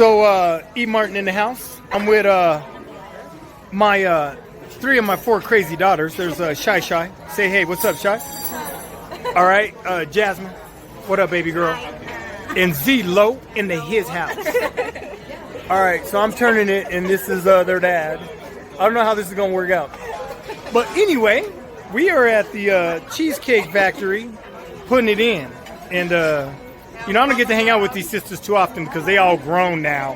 So, E. Martin in the house. I'm with my three of my four crazy daughters. There's Shy. Say hey, what's up, Shy? All right, Jasmine. What up, baby girl? And Z Low in his house. All right, so I'm turning it, and this is their dad. I don't know how this is gonna work out, but anyway, we are at the Cheesecake Factory, putting it in, and I don't get to hang out with these sisters too often because they all grown now,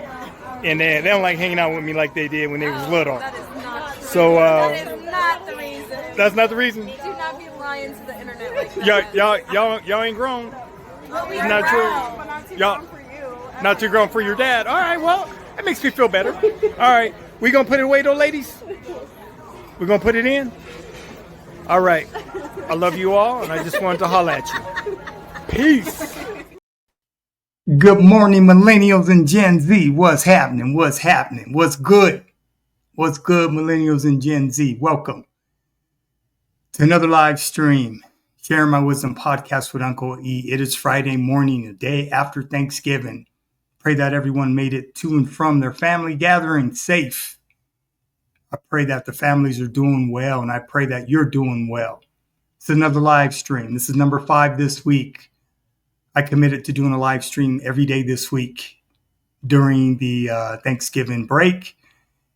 and they don't like hanging out with me like they did when they was little. That is not true. So that is not the reason. That's not the reason. Do not be lying to the internet like that. Y'all ain't grown. Well, we It's are not grown, true. but not too Y'all- grown for you. Not too grown for your dad. All right, well, that makes me feel better. All right, we gonna put it away though, ladies? We're gonna put it in? All right. I love you all, and I just wanted to holler at you. Peace. Good morning, Millennials and Gen Z. What's happening? What's happening? What's good? What's good, Millennials and Gen Z? Welcome to another live stream, Sharing My Wisdom podcast with Uncle E. It is Friday morning, the day after Thanksgiving. Pray that everyone made it to and from their family gathering safe. I pray that the families are doing well, and I pray that you're doing well. It's another live stream. This is number 5 this week. I committed to doing a live stream every day this week during the Thanksgiving break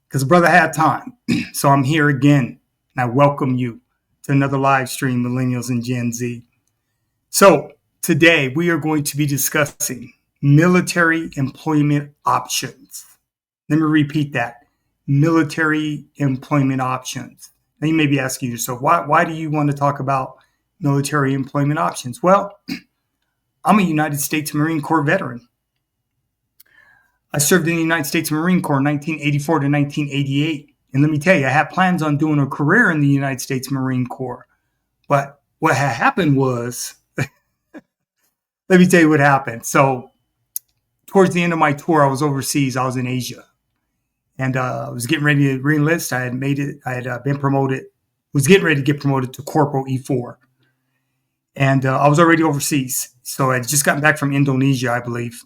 because brother had time. So I'm here again, and I welcome you to another live stream, Millennials and Gen Z. So today we are going to be discussing military employment options. Let me repeat that. Military employment options. Now you may be asking yourself, why do you want to talk about military employment options? Well, I'm a United States Marine Corps veteran. I served in the United States Marine Corps 1984 to 1988. And let me tell you, I had plans on doing a career in the United States Marine Corps. But what had happened was, let me tell you what happened. So towards the end of my tour, I was overseas. I was in Asia. And I was getting ready to re-enlist. I had made it. I had been promoted. Was getting ready to get promoted to Corporal E4. And I was already overseas. So I had just gotten back from Indonesia, I believe.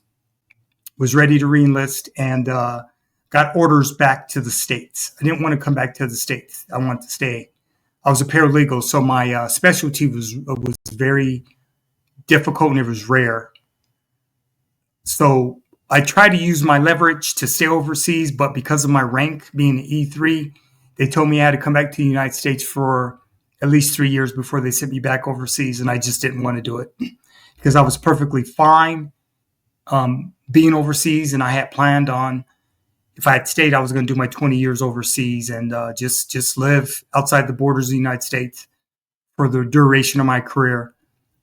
Was ready to re-enlist and got orders back to the States. I didn't want to come back to the States. I wanted to stay. I was a paralegal, so my specialty was very difficult and it was rare. So I tried to use my leverage to stay overseas, but because of my rank being an E3, they told me I had to come back to the United States for at least 3 years before they sent me back overseas, and I just didn't want to do it because I was perfectly fine being overseas, and I had planned on, if I had stayed, I was going to do my 20 years overseas and just live outside the borders of the United States for the duration of my career.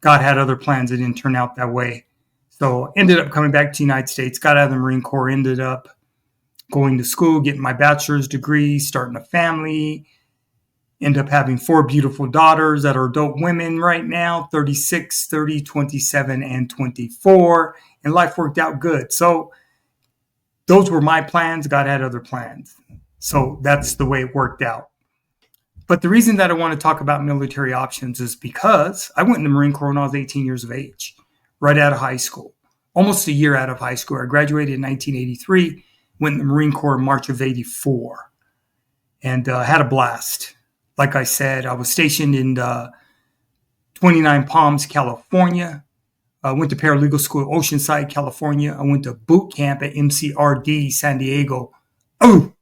God had other plans that didn't turn out that way. So ended up coming back to the United States, got out of the Marine Corps, ended up going to school, getting my bachelor's degree, starting a family, ended up having 4 beautiful daughters that are adult women right now, 36, 30, 27, and 24. And life worked out good. So those were my plans. God had other plans. So that's the way it worked out. But the reason that I want to talk about military options is because I went in the Marine Corps when I was 18 years of age, right out of high school, almost a year out of high school. I graduated in 1983, went in the Marine Corps in March of 84, and had a blast. Like I said, I was stationed in 29 Palms, California. I went to paralegal school at Oceanside, California. I went to boot camp at MCRD, San Diego. Oh,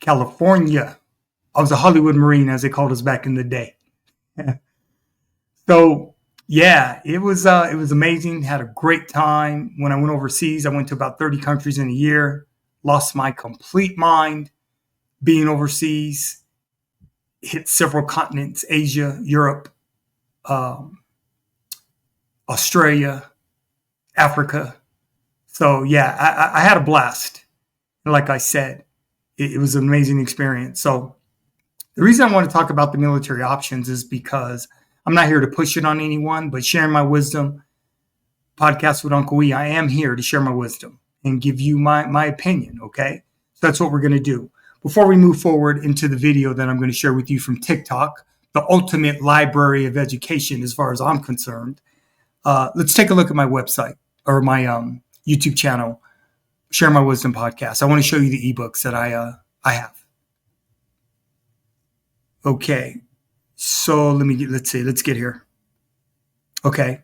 California. I was a Hollywood Marine, as they called us back in the day. So, yeah, it was amazing. Had a great time. When I went overseas, I went to about 30 countries in a year. Lost my complete mind being overseas. Hit several continents, Asia, Europe, Australia, Africa. So yeah, I had a blast. Like I said, it was an amazing experience. So the reason I want to talk about the military options is because I'm not here to push it on anyone, but Sharing My Wisdom podcast with Uncle E, I am here to share my wisdom and give you my opinion, okay? So that's what we're going to do. Before we move forward into the video that I'm going to share with you from TikTok, the ultimate library of education as far as I'm concerned, let's take a look at my website or my YouTube channel, Share My Wisdom podcast. I want to show you the ebooks that I have. Okay. So let's get here. Okay.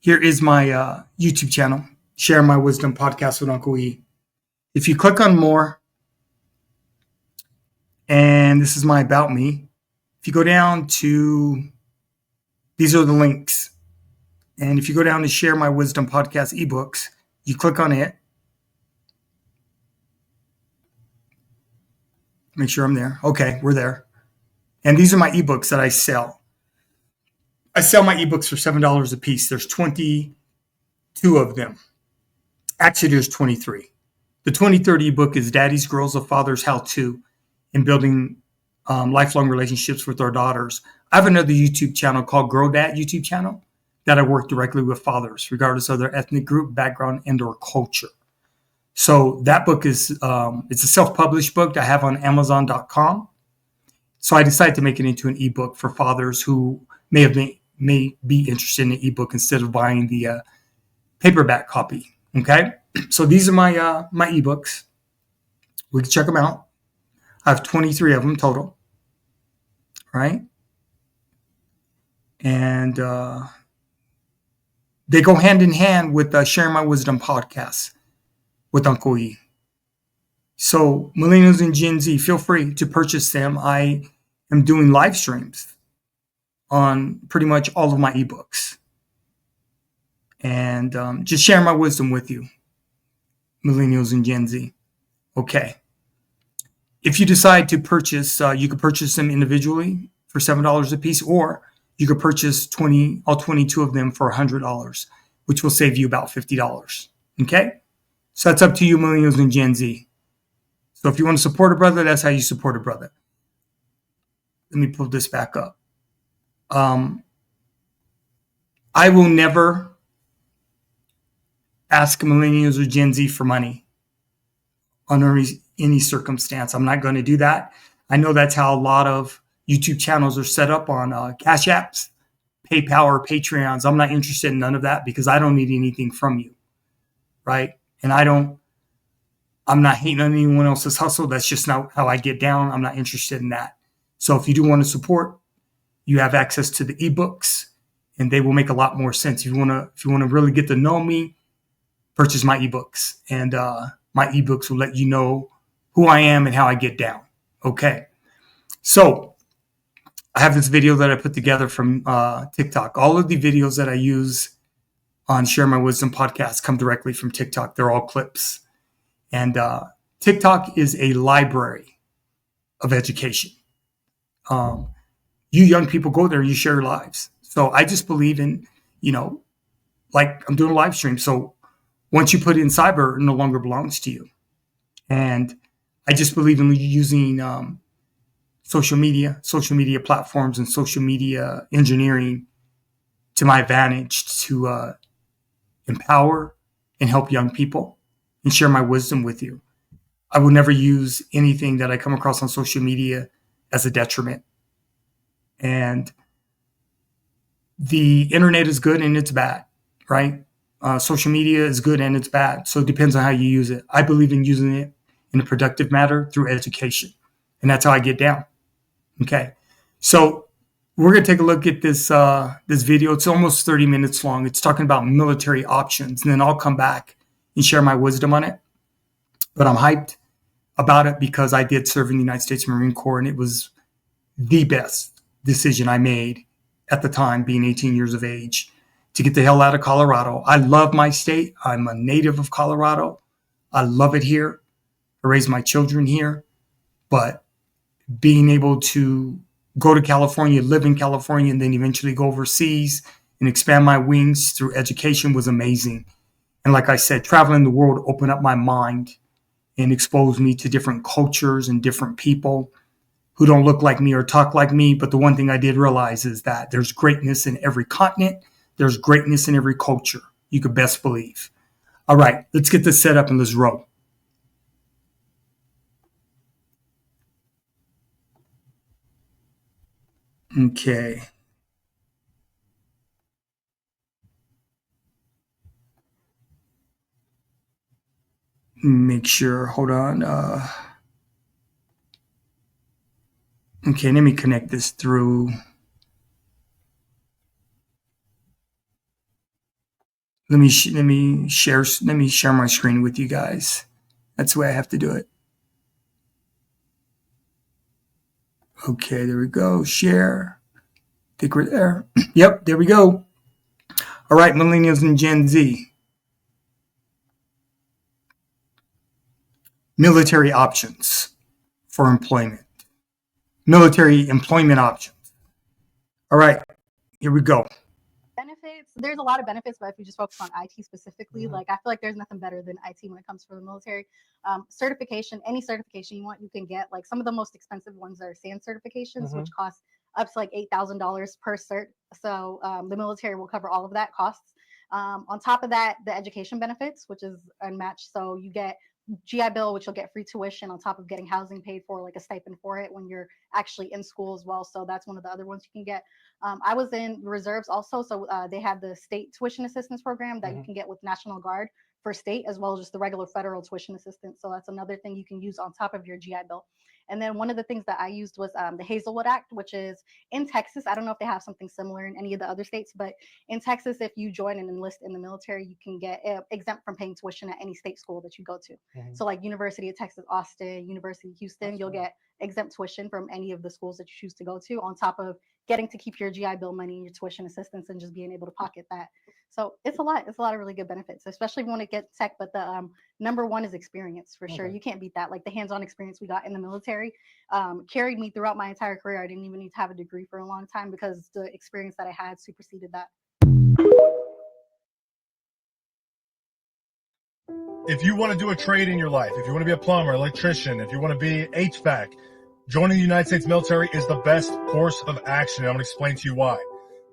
Here is my YouTube channel, Share My Wisdom podcast with Uncle E. If you click on more, and this is my About Me, if you go down to, these are the links. And if you go down to Share My Wisdom podcast ebooks, you click on it. Make sure I'm there. Okay, we're there. And these are my ebooks that I sell. I sell my ebooks for $7 a piece. There's 22 of them. Actually, there's 23. The 23rd ebook is Daddy's Girls, a Father's How-To in Building Lifelong Relationships with Our Daughters. I have another YouTube channel called Grow Dad YouTube channel that I work directly with fathers, regardless of their ethnic group, background, and or culture. So that book is, it's a self-published book that I have on Amazon.com. So I decided to make it into an ebook for fathers who may be interested in an ebook instead of buying the paperback copy. Okay, so these are my my ebooks. We can check them out. I have 23 of them total, right? And they go hand in hand with Sharing My Wisdom podcast with Uncle E. So Millennials and Gen Z, feel free to purchase them. I am doing live streams on pretty much all of my ebooks. And just share my wisdom with you, Millennials and Gen Z. Okay. If you decide to purchase, you could purchase them individually for $7 a piece, or you could purchase all 22 of them for $100, which will save you about $50. Okay? So that's up to you, Millennials and Gen Z. So if you want to support a brother, that's how you support a brother. Let me pull this back up. I will never ask Millennials or Gen Z for money under any circumstance. I'm not going to do that. I know that's how a lot of YouTube channels are set up on Cash Apps, PayPal, or Patreons. I'm not interested in none of that because I don't need anything from you, right? And I'm not hating on anyone else's hustle. That's just not how I get down. I'm not interested in that. So if you do want to support, you have access to the ebooks, and they will make a lot more sense. If you want to really get to know me, purchase my ebooks, and my ebooks will let you know who I am and how I get down. Okay. So I have this video that I put together from TikTok. All of the videos that I use on Share My Wisdom podcast come directly from TikTok. They're all clips. And TikTok is a library of education. You young people go there, you share your lives. So I just believe in, like I'm doing a live stream. So once you put in cyber, it no longer belongs to you. And I just believe in using social media platforms, and social media engineering to my advantage to empower and help young people and share my wisdom with you. I will never use anything that I come across on social media as a detriment. And the internet is good and it's bad, right? Social media is good and it's bad. So it depends on how you use it. I believe in using it in a productive manner through education. And that's how I get down. Okay. So we're going to take a look at this video. It's almost 30 minutes long. It's talking about military options. And then I'll come back and share my wisdom on it. But I'm hyped about it because I did serve in the United States Marine Corps, and it was the best decision I made at the time, being 18 years of age, to get the hell out of Colorado. I love my state. I'm a native of Colorado. I love it here. I raised my children here. But being able to go to California, live in California, and then eventually go overseas and expand my wings through education was amazing. And like I said, traveling the world opened up my mind and exposed me to different cultures and different people who don't look like me or talk like me. But the one thing I did realize is that there's greatness in every continent. There's greatness in every culture. You could best believe. All right, let's get this set up and let's roll. Okay. make sure. Hold on. Okay, let me connect this through. Let me share my screen with you guys. That's the way I have to do it. Okay, there we go. Share. I think we're there. Yep, there we go. All right, Millennials and Gen Z. Military options for employment. Military employment options. All right, here we go. Benefits, there's a lot of benefits, but if you just focus on IT specifically, like I feel like there's nothing better than IT when it comes to the military. Certification, any certification you want, you can get. Like some of the most expensive ones are SAN certifications, which cost up to like $8,000 per cert. So the military will cover all of that costs. On top of that, the education benefits, which is unmatched. So you get GI Bill, which you'll get free tuition on top of getting housing paid for, like a stipend for it when you're actually in school as well. So that's one of the other ones you can get. I was in reserves also, so they have the state tuition assistance program that you can get with National Guard for state, as well as just the regular federal tuition assistance. So that's another thing you can use on top of your GI Bill. And then one of the things that I used was the Hazelwood Act, which is in Texas. I don't know if they have something similar in any of the other states, but in Texas, if you join and enlist in the military, you can get exempt from paying tuition at any state school that you go to. So like University of Texas, Austin, University of Houston, you'll get exempt tuition from any of the schools that you choose to go to, on top of getting to keep your GI Bill money and your tuition assistance and just being able to pocket that. So it's a lot of really good benefits, especially when it gets tech. But the number one is experience for sure. You can't beat that. Like the hands-on experience we got in the military carried me throughout my entire career. I didn't even need to have a degree for a long time because the experience that I had superseded that. If you want to do a trade in your life, if you want to be a plumber, electrician, if you want to be HVAC, joining the United States military is the best course of action. I'm going to explain to you why.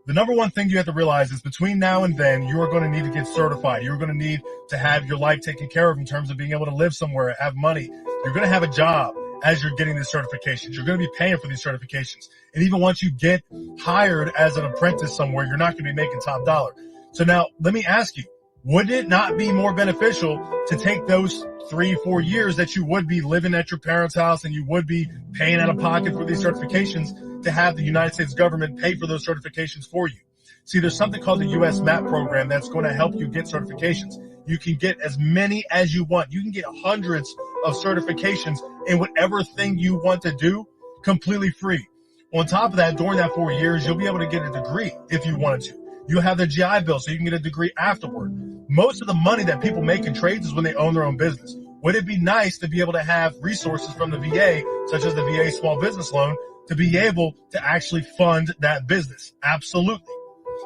The number one thing you have to realize is between now and then, you are going to need to get certified. You're going to need to have your life taken care of in terms of being able to live somewhere, have money. You're going to have a job as you're getting these certifications. You're going to be paying for these certifications. And even once you get hired as an apprentice somewhere, you're not going to be making top dollar. So now let me ask you, would it not be more beneficial to take those 3-4 years that you would be living at your parents' house and you would be paying out of pocket for these certifications to have the United States government pay for those certifications for you? See, there's something called the U.S. MAP program that's going to help you get certifications. You can get as many as you want. You can get hundreds of certifications in whatever thing you want to do completely free. On top of that, during that 4 years, you'll be able to get a degree if you wanted to. You'll have the GI Bill, so you can get a degree afterward. Most of the money that people make in trades is when they own their own business. Would it be nice to be able to have resources from the VA, such as the VA small business loan, to be able to actually fund that business? Absolutely.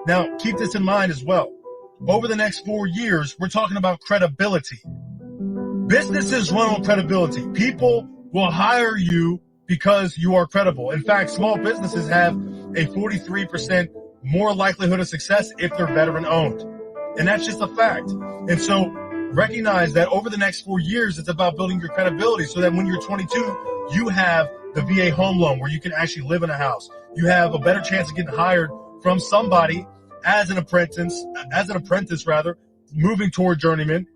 Now, keep this in mind as well. Over the next 4 years, we're talking about credibility. Businesses run on credibility. People will hire you because you are credible. In fact, small businesses have a 43% more likelihood of success if they're veteran owned. And that's just a fact. And so recognize that over the next 4 years, it's about building your credibility so that when you're 22, you have the VA home loan where you can actually live in a house. You have a better chance of getting hired from somebody as an apprentice, moving toward journeyman,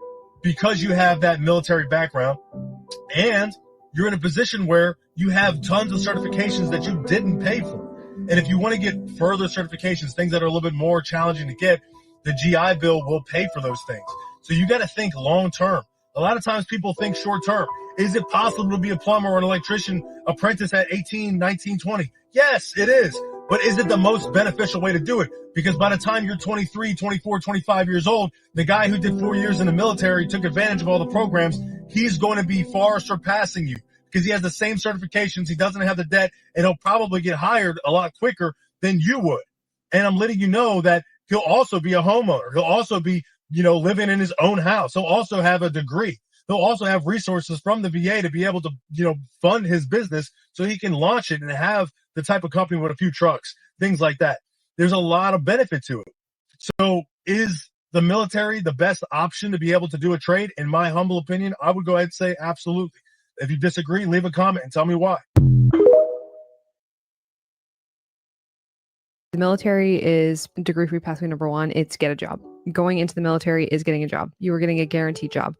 because you have that military background, and you're in a position where you have tons of certifications that you didn't pay for. And if you want to get further certifications, things that are a little bit more challenging to get, the GI Bill will pay for those things. So you got to think long term. A lot of times people think short term. Is it possible to be a plumber or an electrician apprentice at 18, 19, 20? Yes, it is. But is it the most beneficial way to do it? Because by the time you're 23, 24, 25 years old, the guy who did 4 years in the military, took advantage of all the programs, he's going to be far surpassing you because he has the same certifications. He doesn't have the debt, and he'll probably get hired a lot quicker than you would. And I'm letting you know that he'll also be a homeowner. He'll also be, living in his own house. He'll also have a degree. He'll also have resources from the VA to be able to, fund his business so he can launch it and have the type of company with a few trucks, things like that. There's a lot of benefit to it. So is the military the best option to be able to do a trade? In my humble opinion, I would go ahead and say absolutely. If you disagree, leave a comment and tell me why. The military is degree-free pathway number one. It's get a job. going into the military is getting a job. You are getting a guaranteed job.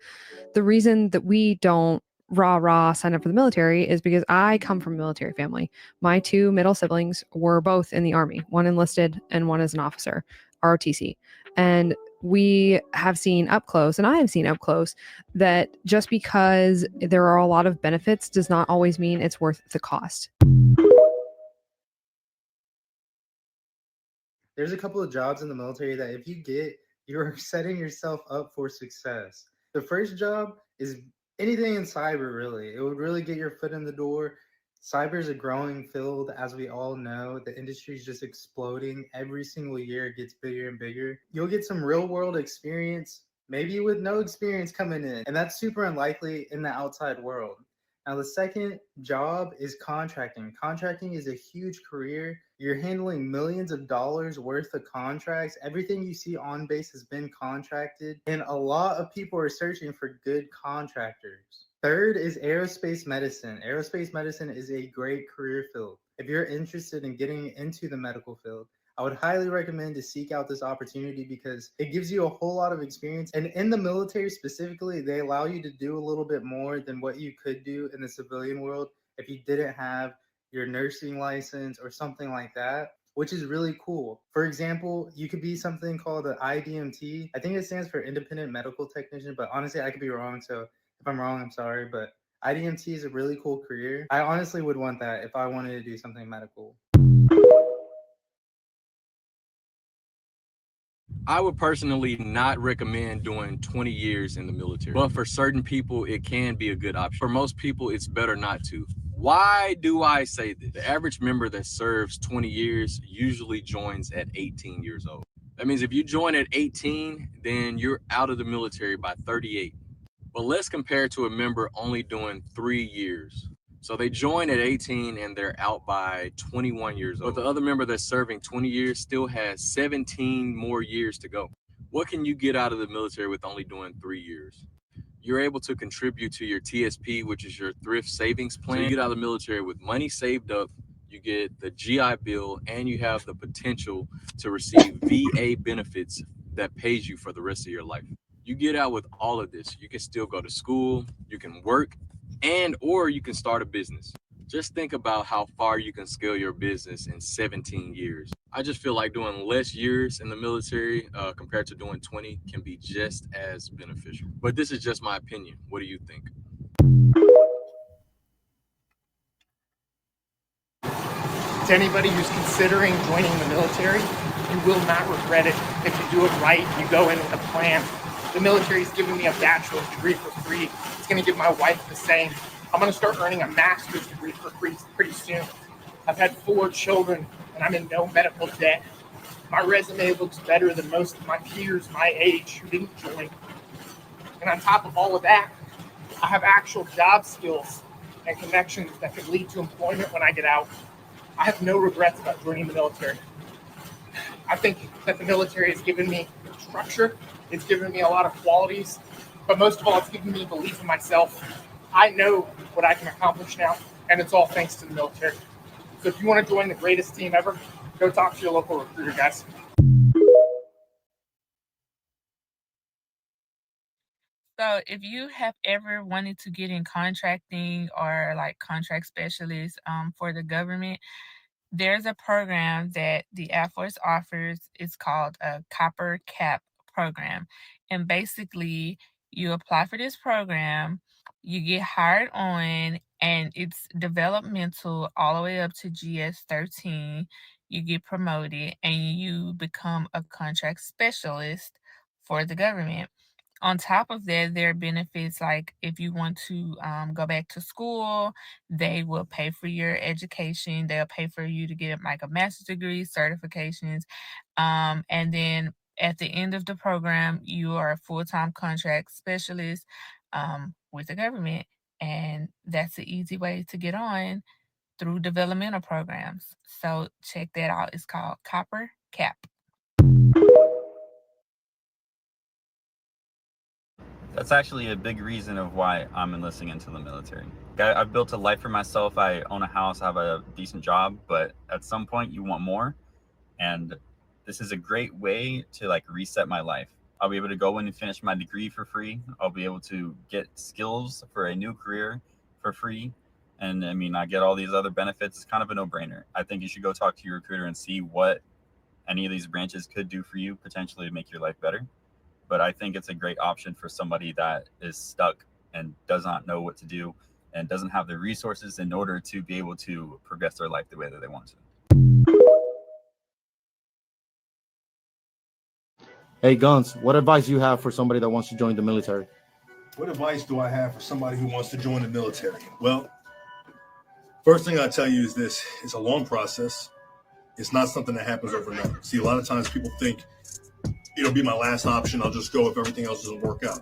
The reason that we don't rah sign up for the military is because I come from a military family. My two middle siblings were both in the Army, one enlisted and one as an officer, ROTC. And we have seen up close, and I have seen up close, that just because there are a lot of benefits does not always mean it's worth the cost. There's a couple of jobs in the military that if you get, you're setting yourself up for success. The first job is anything in cyber, really. It would really get your foot in the door. Cyber is a growing field, as we all know. The industry is just exploding. Every single year it gets bigger and bigger. You'll get some real world experience, maybe with no experience coming in, and that's super unlikely in the outside world. Now, the second job is contracting. Contracting is a huge career. You're handling millions of dollars worth of contracts. Everything you see on base has been contracted, and a lot of people are searching for good contractors. Third is aerospace medicine. Aerospace medicine is a great career field. If you're interested in getting into the medical field, I would highly recommend to seek out this opportunity because it gives you a whole lot of experience. And in the military specifically, they allow you to do a little bit more than what you could do in the civilian world if you didn't have your nursing license or something like that, which is really cool. For example, you could be something called an IDMT. I think it stands for Independent Medical Technician, but honestly, I could be wrong. So if I'm wrong, I'm sorry. But IDMT is a really cool career. I honestly would want that if I wanted to do something medical. I would personally not recommend doing 20 years in the military, but for certain people, it can be a good option. For most people, it's better not to. Why do I say this? The average member that serves 20 years usually joins at 18 years old. That means if you join at 18, then you're out of the military by 38. But let's compare to a member only doing 3 years. So they join at 18 and they're out by 21 years old. But the other member that's serving 20 years still has 17 more years to go. What can you get out of the military with only doing 3 years? You're able to contribute to your TSP, which is your thrift savings plan. So you get out of the military with money saved up, you get the GI Bill, and you have the potential to receive VA benefits that pays you for the rest of your life. You get out with all of this. You can still go to school, you can work, or you can start a business. Just think about how far you can scale your business in 17 years. I just feel like doing less years in the military compared to doing 20 can be just as beneficial. But this is just my opinion. What do you think? To anybody who's considering joining the military, you will not regret it if you do it right. You go in with a plan. The military's giving me a bachelor's degree for free. It's going to give my wife the same. I'm going to start earning a master's degree for free pretty soon. I've had 4 children, and I'm in no medical debt. My resume looks better than most of my peers my age who didn't join. And on top of all of that, I have actual job skills and connections that could lead to employment when I get out. I have no regrets about joining the military. I think that the military has given me structure. It's given me a lot of qualities, but most of all, it's given me belief in myself. I know what I can accomplish now, and it's all thanks to the military. So if you want to join the greatest team ever, go talk to your local recruiter, guys. So if you have ever wanted to get in contracting or like contract specialist for the government, there's a program that the Air Force offers. It's called a Copper Cap program. And basically, you apply for this program, you get hired on, and it's developmental all the way up to GS 13. You get promoted and you become a contract specialist for the government. On top of that, there are benefits like if you want to go back to school, they will pay for your education. They'll pay for you to get like a master's degree, certifications. And then at the end of the program, you are a full-time contract specialist with the government. And that's an easy way to get on through developmental programs. So check that out. It's called Copper Cap. That's actually a big reason of why I'm enlisting into the military. I've built a life for myself. I own a house, I have a decent job, but at some point you want more. And this is a great way to like reset my life. I'll be able to go in and finish my degree for free. I'll be able to get skills for a new career for free. And I mean, I get all these other benefits. It's kind of a no-brainer. I think you should go talk to your recruiter and see what any of these branches could do for you, potentially to make your life better. But I think it's a great option for somebody that is stuck and does not know what to do and doesn't have the resources in order to be able to progress their life the way that they want to. Hey Guns, what advice do you have for somebody that wants to join the military? What advice do I have for somebody who wants to join the military? Well, first thing I tell you is this: it's a long process. It's not something that happens overnight. See, a lot of times people think it'll be my last option. I'll just go if everything else doesn't work out.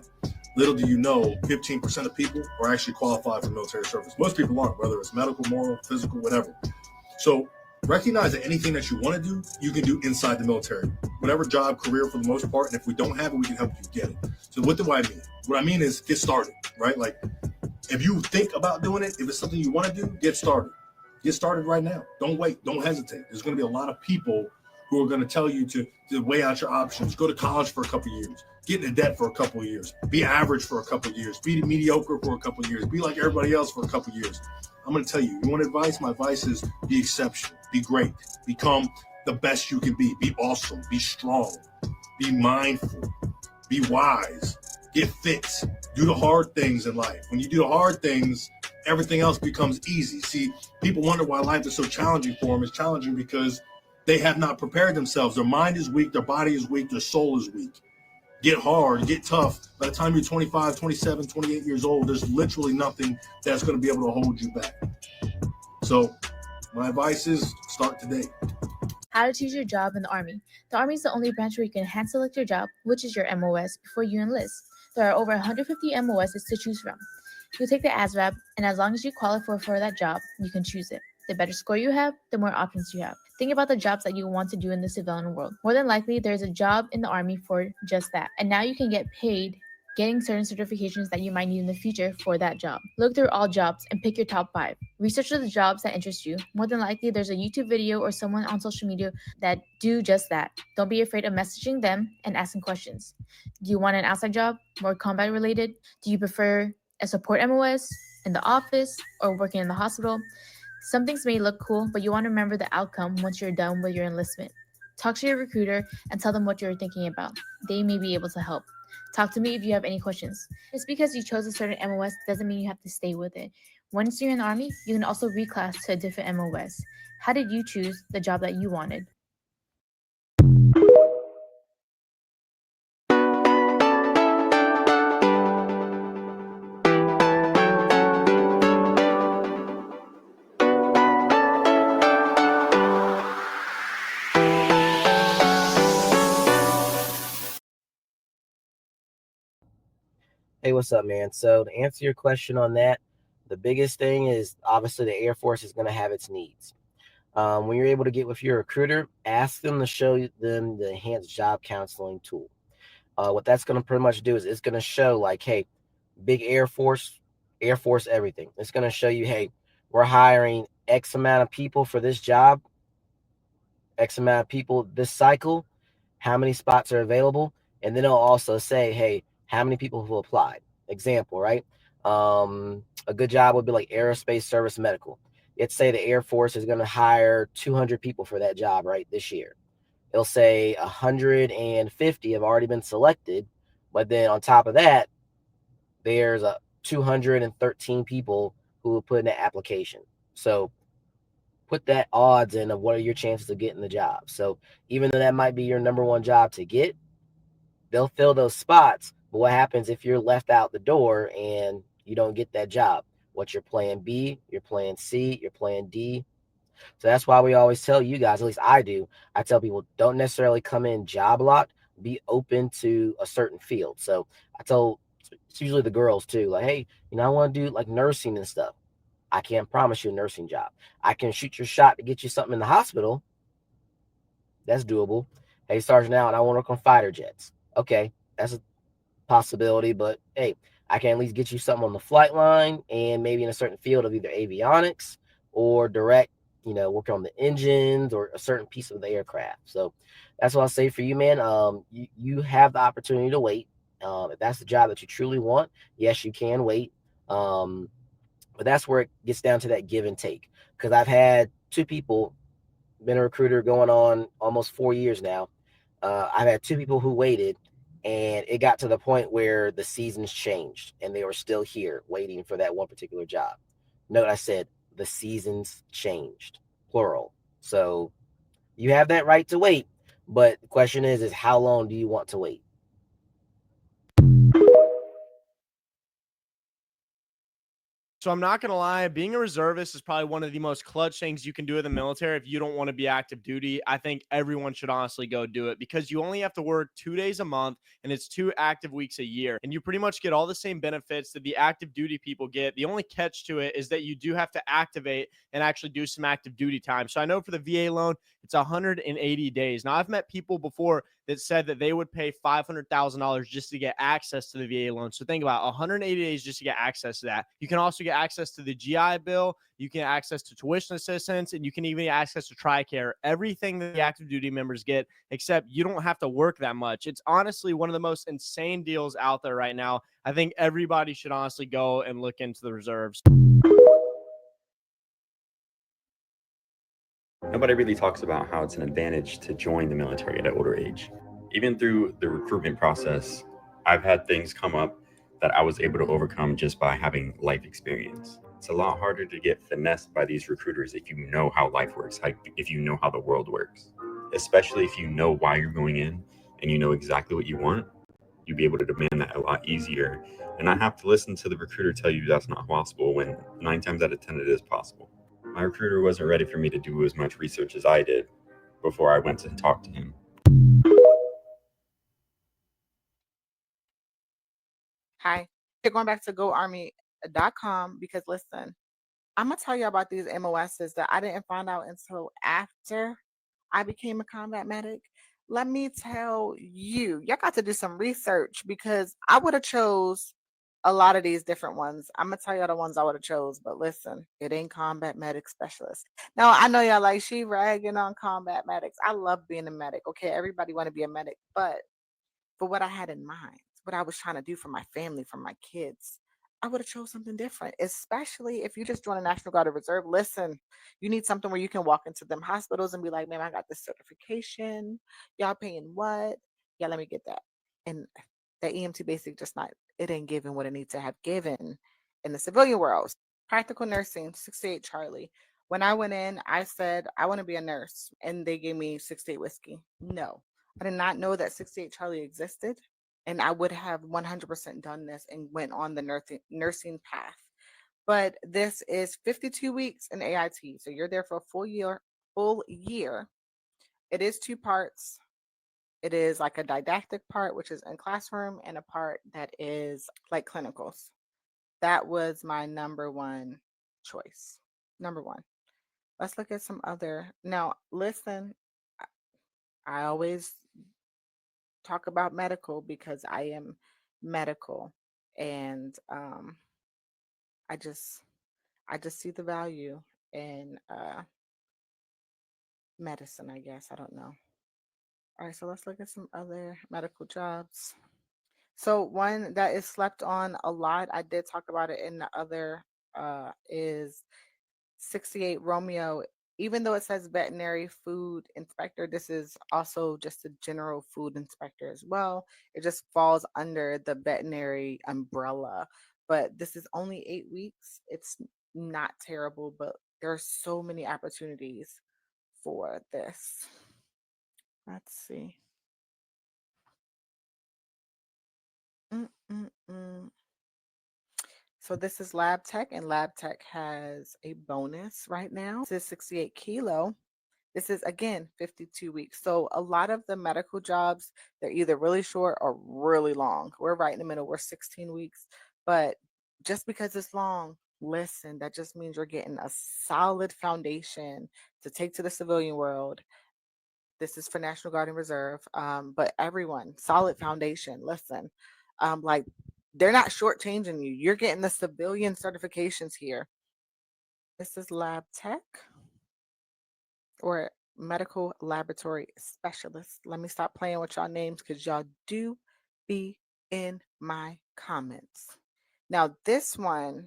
Little do you know, 15% of people are actually qualified for military service. Most people aren't, whether it's medical, moral, physical, whatever. So recognize that anything that you want to do, you can do inside the military. Whatever job, career for the most part, and if we don't have it, we can help you get it. So what do I mean? What I mean is get started, right? Like if you think about doing it, if it's something you want to do, get started. Get started right now. Don't wait. Don't hesitate. There's going to be a lot of people who are going to tell you to weigh out your options. Go to college for a couple of years. Get into debt for a couple of years. Be average for a couple of years. Be mediocre for a couple of years. Be like everybody else for a couple of years. I'm going to tell you, you want advice? My advice is be exceptional. Be great. Become the best you can be. Be awesome. Be strong. Be mindful. Be wise. Get fit. Do the hard things in life. When you do the hard things, everything else becomes easy. See, people wonder why life is so challenging for them. It's challenging because they have not prepared themselves. Their mind is weak. Their body is weak. Their soul is weak. Get hard. Get tough. By the time you're 25, 27, 28 years old, there's literally nothing that's going to be able to hold you back. So my advice is start today. How to choose your job in the Army. The Army is the only branch where you can hand select your job, which is your MOS, before you enlist. There are over 150 MOSs to choose from. You take the ASVAB, and as long as you qualify for that job, you can choose it. The better score you have, the more options you have. Think about the jobs that you want to do in the civilian world. More than likely, there's a job in the Army for just that. And now you can get paid getting certain certifications that you might need in the future for that job. Look through all jobs and pick your top 5. Research the jobs that interest you. More than likely, there's a YouTube video or someone on social media that do just that. Don't be afraid of messaging them and asking questions. Do you want an outside job, more combat related? Do you prefer a support MOS, in the office, or working in the hospital? Some things may look cool, but you want to remember the outcome once you're done with your enlistment. Talk to your recruiter and tell them what you're thinking about. They may be able to help. Talk to me if you have any questions. Just because you chose a certain MOS doesn't mean you have to stay with it. Once you're in the Army, you can also reclass to a different MOS. How did you choose the job that you wanted? Hey, what's up, man? So to answer your question on that, the biggest thing is obviously the Air Force is going to have its needs. When you're able to get with your recruiter, ask them to show them the enhanced job counseling tool. What that's going to pretty much do is it's going to show like, hey, big Air Force everything. It's going to show you, hey, we're hiring X amount of people for this job, X amount of people this cycle, how many spots are available, and then it'll also say, hey, how many people have applied. Example, right? A good job would be like aerospace service medical. Let's say the Air Force is going to hire 200 people for that job, right, this year. It'll say 150 have already been selected, but then on top of that, there's 213 people who will put in an application. So put that odds in of what are your chances of getting the job. So even though that might be your number one job to get, they'll fill those spots. But what happens if you're left out the door and you don't get that job? What's your plan B, your plan C, your plan D? So that's why we always tell you guys, at least I do, I tell people don't necessarily come in job locked, be open to a certain field. So I tell, it's usually the girls too, like, hey, I want to do like nursing and stuff. I can't promise you a nursing job. I can shoot your shot to get you something in the hospital. That's doable. Hey, Sergeant Allen, I want to work on fighter jets. Okay, that's a possibility, but hey, I can at least get you something on the flight line and maybe in a certain field of either avionics or direct, working on the engines or a certain piece of the aircraft. So that's what I'll say for you, man. You have the opportunity to wait. If that's the job that you truly want, yes, you can wait. But that's where it gets down to that give and take. Because I've had two people, been a recruiter going on almost 4 years now. I've had two people who waited, and it got to the point where the seasons changed and they were still here waiting for that one particular job. Note I said the seasons changed, plural. So you have that right to wait, but the question is how long do you want to wait? So I'm not going to lie, being a reservist is probably one of the most clutch things you can do in the military. If you don't want to be active duty, I think everyone should honestly go do it, because you only have to work 2 days a month and it's 2 active weeks a year. And you pretty much get all the same benefits that the active duty people get. The only catch to it is that you do have to activate and actually do some active duty time. So I know for the VA loan, it's 180 days. Now, I've met people before that said that they would pay $500,000 just to get access to the VA loan. So think about 180 days just to get access to that. You can also get access to the GI Bill. You can get access to tuition assistance, and you can even get access to TRICARE, everything that the active duty members get, except you don't have to work that much. It's honestly one of the most insane deals out there right now. I think everybody should honestly go and look into the reserves. Nobody really talks about how it's an advantage to join the military at an older age. Even through the recruitment process, I've had things come up that I was able to overcome just by having life experience. It's a lot harder to get finessed by these recruiters if you know how life works, if you know how the world works. Especially if you know why you're going in and you know exactly what you want, you'll be able to demand that a lot easier and not have to listen to the recruiter tell you that's not possible when 9 times out of 10 it is possible. My recruiter wasn't ready for me to do as much research as I did before I went to talk to him. Hi, you're going back to GoArmy.com because listen, I'm gonna tell you about these MOSs that I didn't find out until after I became a combat medic. Let me tell you, y'all got to do some research because I would have chose a lot of these different ones. I'm gonna tell y'all the ones I would have chose, but listen, it ain't combat medic specialist. Now I know y'all like she ragging on combat medics. I love being a medic. Okay, everybody want to be a medic, but for what I had in mind, what I was trying to do for my family, for my kids, I would have chose something different, especially if you just join a National Guard or Reserve. Listen, you need something where you can walk into them hospitals and be like, man, I got this certification. Y'all paying what? Yeah, let me get that. And that EMT basic just not, it ain't giving what it needs to have given in the civilian world. Practical nursing, 68 Charlie. When I went in, I said, I want to be a nurse. And they gave me 68 whiskey. No, I did not know that 68 Charlie existed. And I would have 100% done this and went on the nursing path. But this is 52 weeks in AIT. So you're there for a full year. It is 2 parts. It is like a didactic part, which is in classroom, and a part that is like clinicals. That was my number one choice. Number one. Let's look at some other. Now, listen, I always talk about medical because I am medical, and I just see the value in medicine, I guess. I don't know. All right, so let's look at some other medical jobs. So one that is slept on a lot, I did talk about it in the other, is 68 Romeo. Even though it says veterinary food inspector, this is also just a general food inspector as well. It just falls under the veterinary umbrella. But this is only 8 weeks. It's not terrible, but there are so many opportunities for this. Let's see. Mm-mm-mm. So this is lab tech, and lab tech has a bonus right now. This is 68 kilo. This is again 52 weeks. So a lot of the medical jobs, they're either really short or really long. We're right in the middle. We're 16 weeks. But just because it's long, listen, that just means you're getting a solid foundation to take to the civilian world. This is for National Guard and Reserve. But everyone, solid foundation. Listen, like they're not shortchanging you. You're getting the civilian certifications here. This is lab tech. or medical laboratory specialist. Let me stop playing with y'all names because y'all do be in my comments. Now, this one,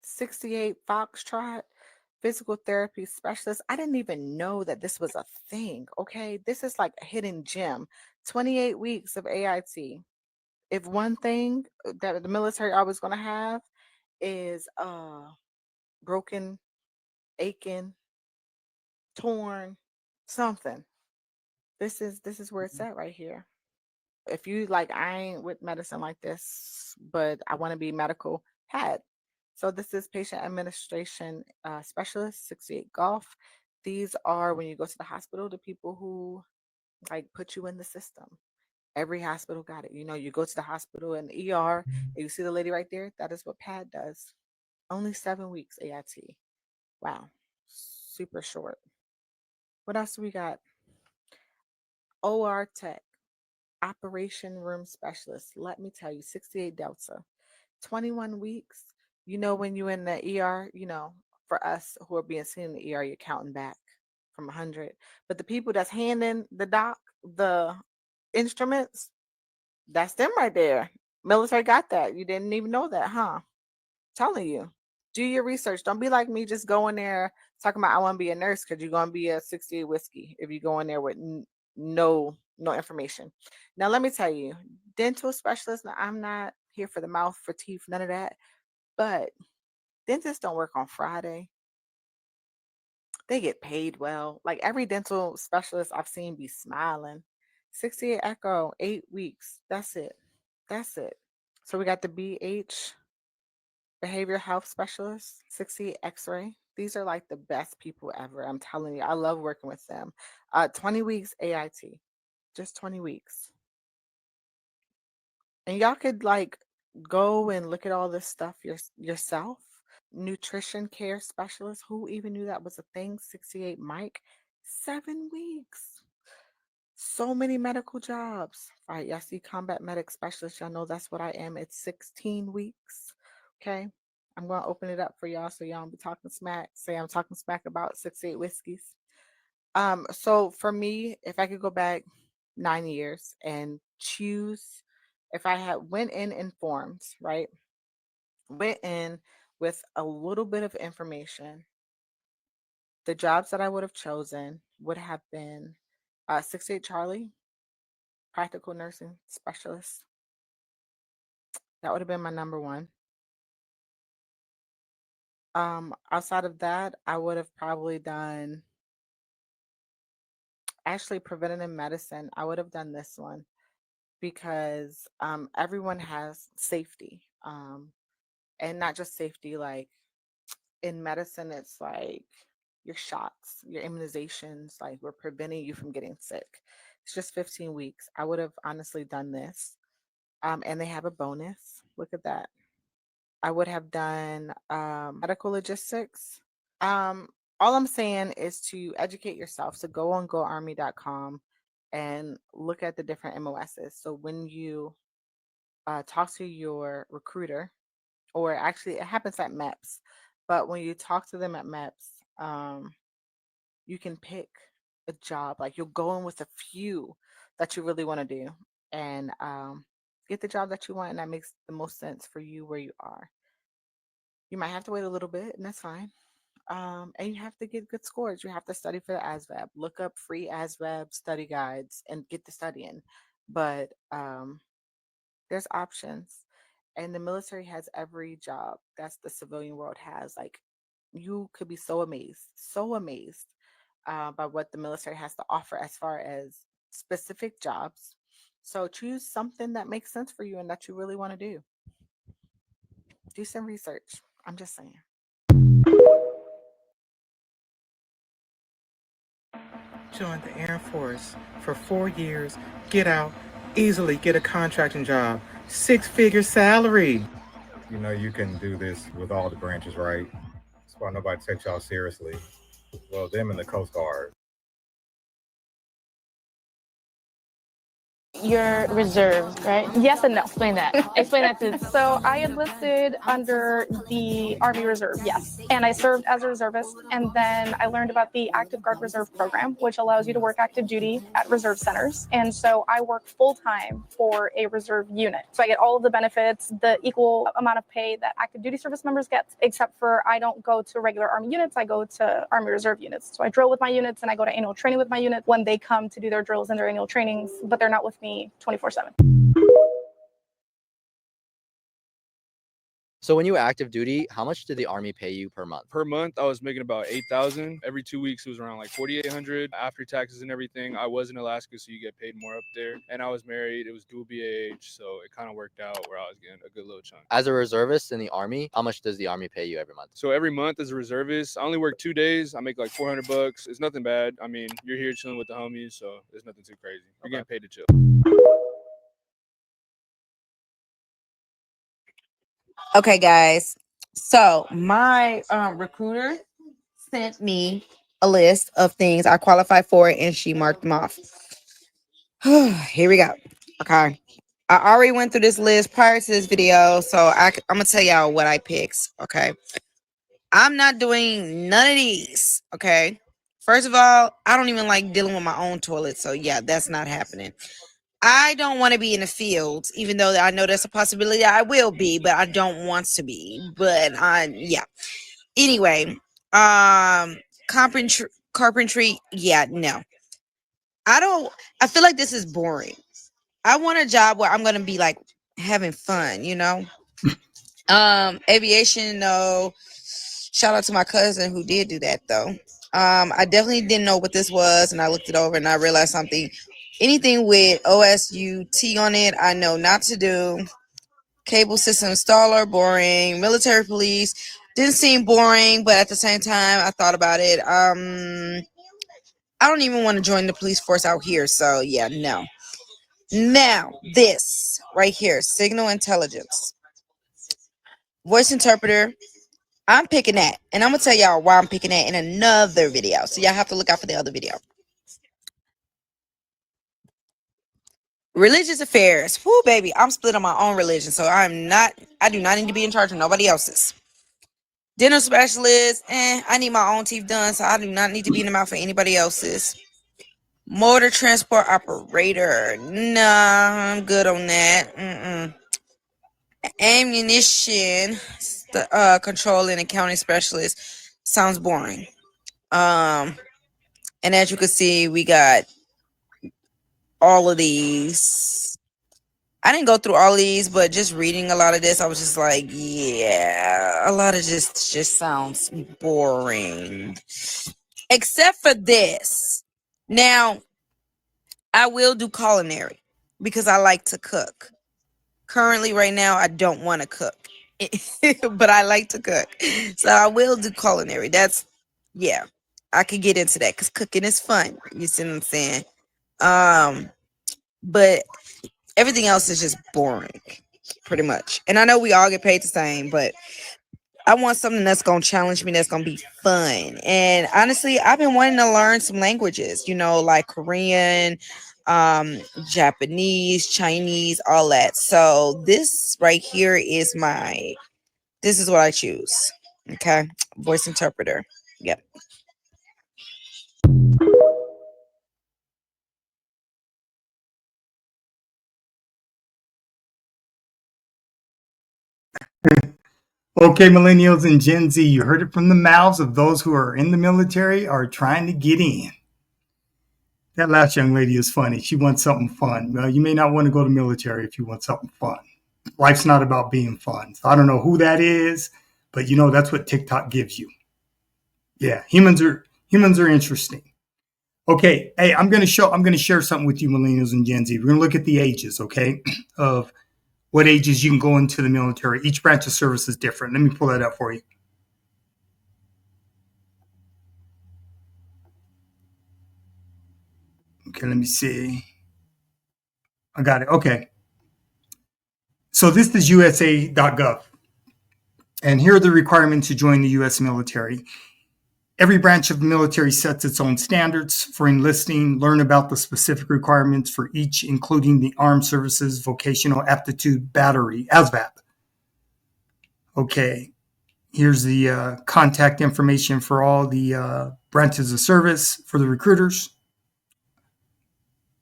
68 Foxtrot, physical therapy specialist. I didn't even know that this was a thing. Okay. This is like a hidden gem. 28 weeks of AIT. If one thing that the military always going to have is broken, aching, torn, something. This is where it's at right here. If you like, I ain't with medicine like this, but I want to be medical, PAD. So this is patient administration specialist, 68 Golf. These are when you go to the hospital, the people who like put you in the system. Every hospital got it. You know, you go to the hospital and ER, and you see the lady right there. That is what PAD does. Only 7 weeks AIT. Wow, super short. What else do we got? OR Tech, Operation Room Specialist. Let me tell you, 68 Delta, 21 weeks. You know, when you're in the ER, you know, for us who are being seen in the ER, you're counting back from 100. But the people that's handing the doc the instruments, that's them right there. Military got that. You didn't even know that, huh? Telling you. Do your research. Don't be like me, just go in there talking about I want to be a nurse because you're going to be a 68 whiskey if you go in there with no information. Now, let me tell you, dental specialist, now, I'm not here for the mouth, for teeth, none of that. But dentists don't work on Friday. They get paid well. Like every dental specialist I've seen be smiling. 68 Echo, 8 weeks. That's it. That's it. So we got the BH, behavioral health specialist, 68 X-ray. These are like the best people ever. I'm telling you, I love working with them. 20 weeks AIT, just 20 weeks. And y'all could like go and look at all this stuff yourself. Nutrition care specialist. Who even knew that was a thing? 68 Mike, 7 weeks. So many medical jobs. All right, y'all see combat medic specialist. Y'all know that's what I am. It's 16 weeks. Okay. I'm going to open it up for y'all so y'all don't be talking smack. Say I'm talking smack about 68 whiskeys. So for me, if I could go back 9 years and choose, if I had went in informed, right? Went in with a little bit of information, the jobs that I would have chosen would have been 68 Charlie, practical nursing specialist. That would have been my number one. Outside of that, I would have probably done actually preventative medicine. I would have done this one because everyone has safety. And not just safety, like in medicine, it's like your shots, your immunizations, like we're preventing you from getting sick. It's just 15 weeks. I would have honestly done this. And they have a bonus. Look at that. I would have done medical logistics. All I'm saying is to educate yourself. So go on goarmy.com and look at the different MOSs. So when you talk to your recruiter, or actually it happens at MEPS, but when you talk to them at MEPS, you can pick a job. Like you'll go in with a few that you really want to do and get the job that you want, and that makes the most sense for you where you are. You might have to wait a little bit, and that's fine. And you have to get good scores. You have to study for the ASVAB. Look up free ASVAB study guides and get the studying. But there's options, and the military has every job that's the civilian world has. Like you could be so amazed by what the military has to offer as far as specific jobs. So choose something that makes sense for you and that you really want to do. Do some research. I'm just saying. Join the Air Force for 4 years, get out, easily get a contracting job, 6-figure salary. You know you can do this with all the branches, right? That's why nobody takes y'all seriously. Well, them and the Coast Guard. your reserve, right? Yes and no. Explain that. Explain that to. So I enlisted under the Army Reserve, yes. And I served as a reservist. And then I learned about the Active Guard Reserve program, which allows you to work active duty at reserve centers. And so I work full-time for a reserve unit. So I get all of the benefits, the equal amount of pay that active duty service members get, except for I don't go to regular Army units, I go to Army Reserve units. So I drill with my units and I go to annual training with my unit when they come to do their drills and their annual trainings, but they're not with me 24/7. So when you were active duty, how much did the Army pay you per month? Per month, I was making about $8,000. Every 2 weeks, it was around like $4,800 after taxes and everything. I was in Alaska, so you get paid more up there. And I was married. It was dual BAH, so it kind of worked out where I was getting a good little chunk. As a reservist in the Army, how much does the Army pay you every month? So every month as a reservist, I only work 2 days. I make like $400. It's nothing bad. I mean, you're here chilling with the homies, so it's nothing too crazy. You're getting paid to chill. Okay, guys. So my recruiter sent me a list of things I qualified for, and she marked them off. Here we go. Okay. I already went through this list prior to this video, so I'm gonna tell y'all what I picked. Okay. I'm not doing none of these. Okay. First of all, I don't even like dealing with my own toilet, so yeah, that's not happening. I don't want to be in the field, even though I know that's a possibility I will be, but I don't want to be. But yeah. Anyway, carpentry, yeah, no. I feel like this is boring. I want a job where I'm gonna be like having fun, you know. Aviation, no. Shout out to my cousin who did do that though. I definitely didn't know what this was, and I looked it over and I realized something. Anything with OSUT on it, I know not to do. Cable system installer, boring. Military police didn't seem boring, but at the same time, I thought about it. I don't even want to join the police force out here, so yeah, no. Now, this right here, signal intelligence. Voice interpreter, I'm picking that, and I'm gonna tell y'all why I'm picking that in another video, so y'all have to look out for the other video. Religious affairs. Whoo, baby, I'm split on my own religion, so I do not need to be in charge of nobody else's. Dental specialist, I need my own teeth done, so I do not need to be in the mouth for anybody else's. Motor transport operator. Nah, I'm good on that. Ammunition control and accounting specialist. Sounds boring. And as you can see, we got all of these. I didn't go through all of these, but just reading a lot of this, I was just like, yeah, a lot of this just sounds boring. Except for this. Now, I will do culinary because I like to cook. Currently, right now, I don't want to cook, but I like to cook. So I will do culinary. That's, yeah, I could get into that because cooking is fun. You see what I'm saying? But everything else is just boring, pretty much. And I know we all get paid the same, but I want something that's going to challenge me, that's going to be fun. And honestly, I've been wanting to learn some languages, you know, like Korean, Japanese, Chinese, all that. So this right here is this is what I choose. Okay. Voice interpreter. Yep. Okay, millennials and Gen Z, you heard it from the mouths of those who are in the military or trying to get in. That last young lady is funny. She wants something fun. Well, you may not want to go to military if you want something fun. Life's not about being fun. So I don't know who that is, but you know that's what TikTok gives you. Yeah, humans are interesting. Okay, hey, I'm gonna share something with you, millennials and Gen Z. We're gonna look at the ages, okay, of what ages you can go into the military. Each branch of service is different. Let me pull that up for you. Okay, let me see. I got it. Okay. So this is USA.gov. And here are the requirements to join the U.S. military. Every branch of the military sets its own standards for enlisting. Learn about the specific requirements for each, including the Armed Services Vocational Aptitude Battery, ASVAB. Okay, here's the contact information for all the branches of service for the recruiters.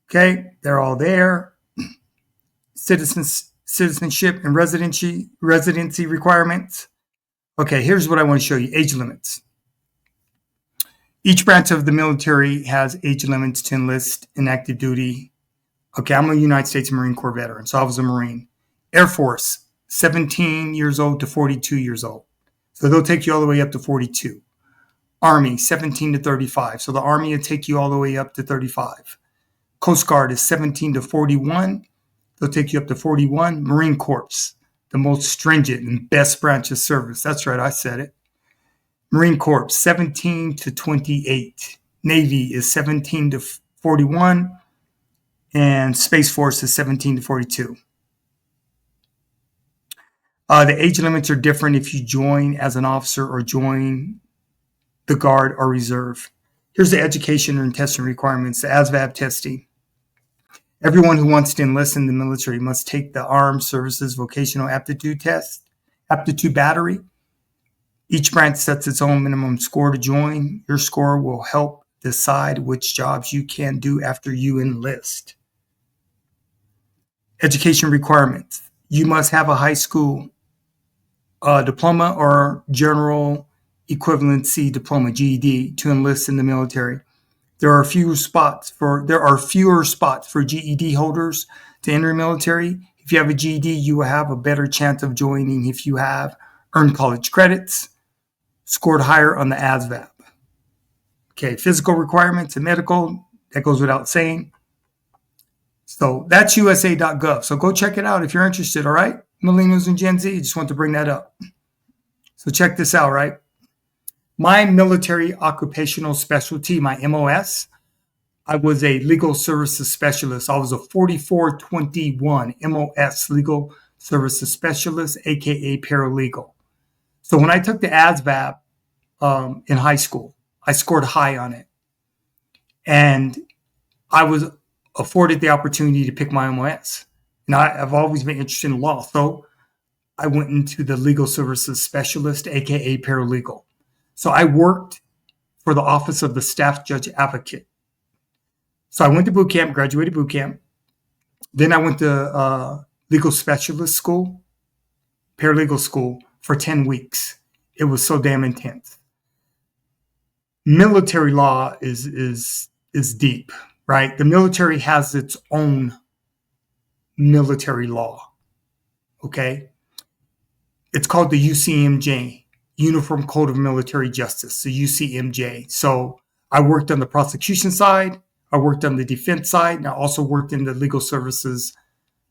Okay, they're all there. Citizenship and residency requirements. Okay, here's what I want to show you, age limits. Each branch of the military has age limits to enlist in active duty. Okay, I'm a United States Marine Corps veteran, so I was a Marine. Air Force, 17 years old to 42 years old. So they'll take you all the way up to 42. Army, 17 to 35. So the Army will take you all the way up to 35. Coast Guard is 17 to 41. They'll take you up to 41. Marine Corps, the most stringent and best branch of service. That's right, I said it. Marine Corps, 17 to 28. Navy is 17 to 41. And Space Force is 17 to 42. The age limits are different if you join as an officer or join the Guard or Reserve. Here's the education and testing requirements, the ASVAB testing. Everyone who wants to enlist in the military must take the Armed Services Vocational Aptitude Test, Aptitude Battery. Each branch sets its own minimum score to join. Your score will help decide which jobs you can do after you enlist. Education requirements. You must have a high school diploma or general equivalency diploma, GED, to enlist in the military. There are fewer spots for GED holders to enter the military. If you have a GED, you will have a better chance of joining if you have earned college credits, scored higher on the ASVAB. Okay, physical requirements and medical, that goes without saying. So that's USA.gov. So go check it out if you're interested, all right? Millennials and Gen Z, just want to bring that up. So check this out, right? My military occupational specialty, my MOS, I was a legal services specialist. I was a 4421 MOS legal services specialist, aka paralegal. So when I took the ASVAB in high school, I scored high on it. And I was afforded the opportunity to pick my MOS. And I've always been interested in law. So I went into the legal services specialist, aka paralegal. So I worked for the Office of the Staff Judge Advocate. So I went to boot camp, graduated boot camp. Then I went to legal specialist school, paralegal school for 10 weeks. It was so damn intense. Military law is deep, right? The military has its own military law, okay? It's called the UCMJ, Uniform Code of Military Justice, the UCMJ. So I worked on the prosecution side, I worked on the defense side, and I also worked in the legal services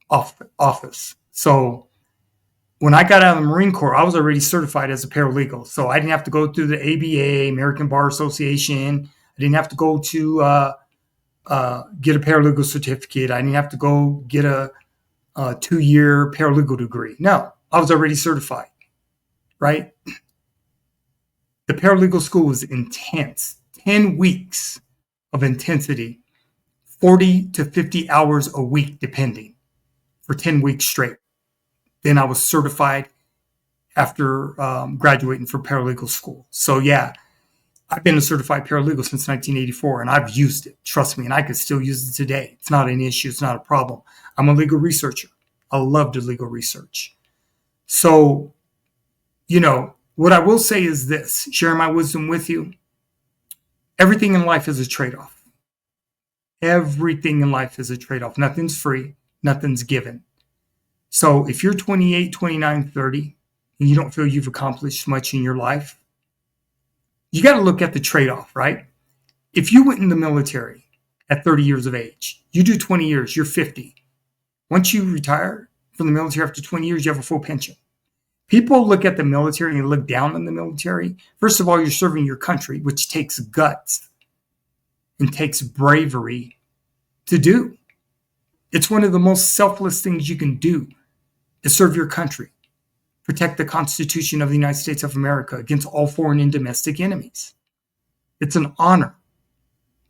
office. So when I got out of the Marine Corps, I was already certified as a paralegal. So I didn't have to go through the ABA, American Bar Association. I didn't have to go to get a paralegal certificate. I didn't have to go get a 2-year paralegal degree. No, I was already certified, right? The paralegal school was intense, 10 weeks of intensity, 40 to 50 hours a week, depending, for 10 weeks straight. Then I was certified after graduating from paralegal school. So yeah, I've been a certified paralegal since 1984, and I've used it. Trust me, and I could still use it today. It's not an issue. It's not a problem. I'm a legal researcher. I love to legal research. So, you know, what I will say is this, sharing my wisdom with you. Everything in life is a trade-off. Everything in life is a trade-off. Nothing's free. Nothing's given. So if you're 28, 29, 30, and you don't feel you've accomplished much in your life, you got to look at the trade-off, right? If you went in the military at 30 years of age, you do 20 years, you're 50. Once you retire from the military after 20 years, you have a full pension. People look at the military and look down on the military. First of all, you're serving your country, which takes guts and takes bravery to do. It's one of the most selfless things you can do is serve your country, protect the Constitution of the United States of America against all foreign and domestic enemies. It's an honor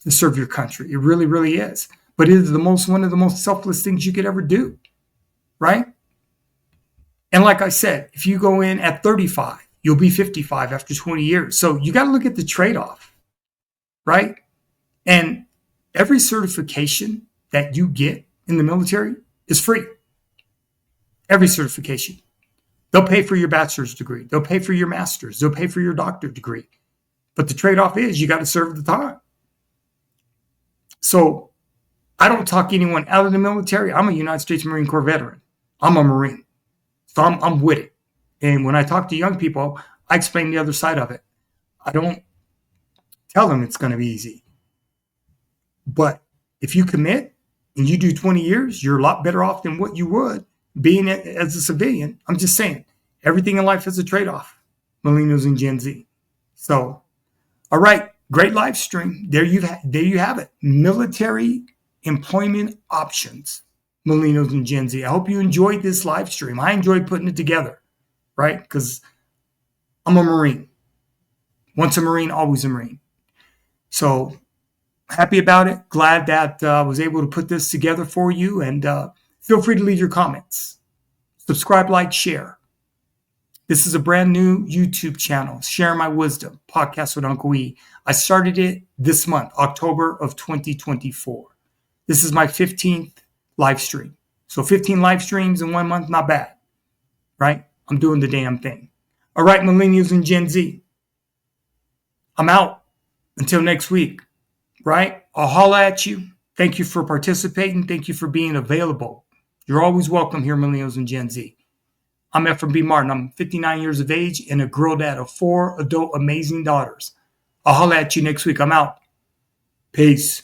to serve your country. It really, really is. But it is one of the most selfless things you could ever do, right? And like I said, if you go in at 35, you'll be 55 after 20 years. So you got to look at the trade-off, right? And every certification that you get in the military is free. Every certification. They'll pay for your bachelor's degree. They'll pay for your master's. They'll pay for your doctorate degree. But the trade-off is you got to serve the time. So I don't talk anyone out of the military. I'm a United States Marine Corps veteran. I'm a Marine. So I'm with it. And when I talk to young people, I explain the other side of it. I don't tell them it's going to be easy. But if you commit and you do 20 years, you're a lot better off than what you would being as a civilian. I'm just saying, everything in life is a trade-off. Millennials and Gen Z. So, all right, great live stream. There you have it. Military employment options. Millennials and Gen Z. I hope you enjoyed this live stream. I enjoyed putting it together, right? Because I'm a Marine. Once a Marine, always a Marine. So happy about it. Glad that I was able to put this together for you. And feel free to leave your comments. Subscribe, like, share. This is a brand new YouTube channel, Share My Wisdom, podcast with Uncle E. I started it this month, October of 2024. This is my 15th live stream. So 15 live streams in 1 month, not bad, right? I'm doing the damn thing. All right, Millennials and Gen Z. I'm out until next week, right? I'll holla at you. Thank you for participating. Thank you for being available. You're always welcome here, Millennials and Gen Z. I'm F.B. Martin. I'm 59 years of age and a girl dad of 4 adult amazing daughters. I'll holla at you next week. I'm out. Peace.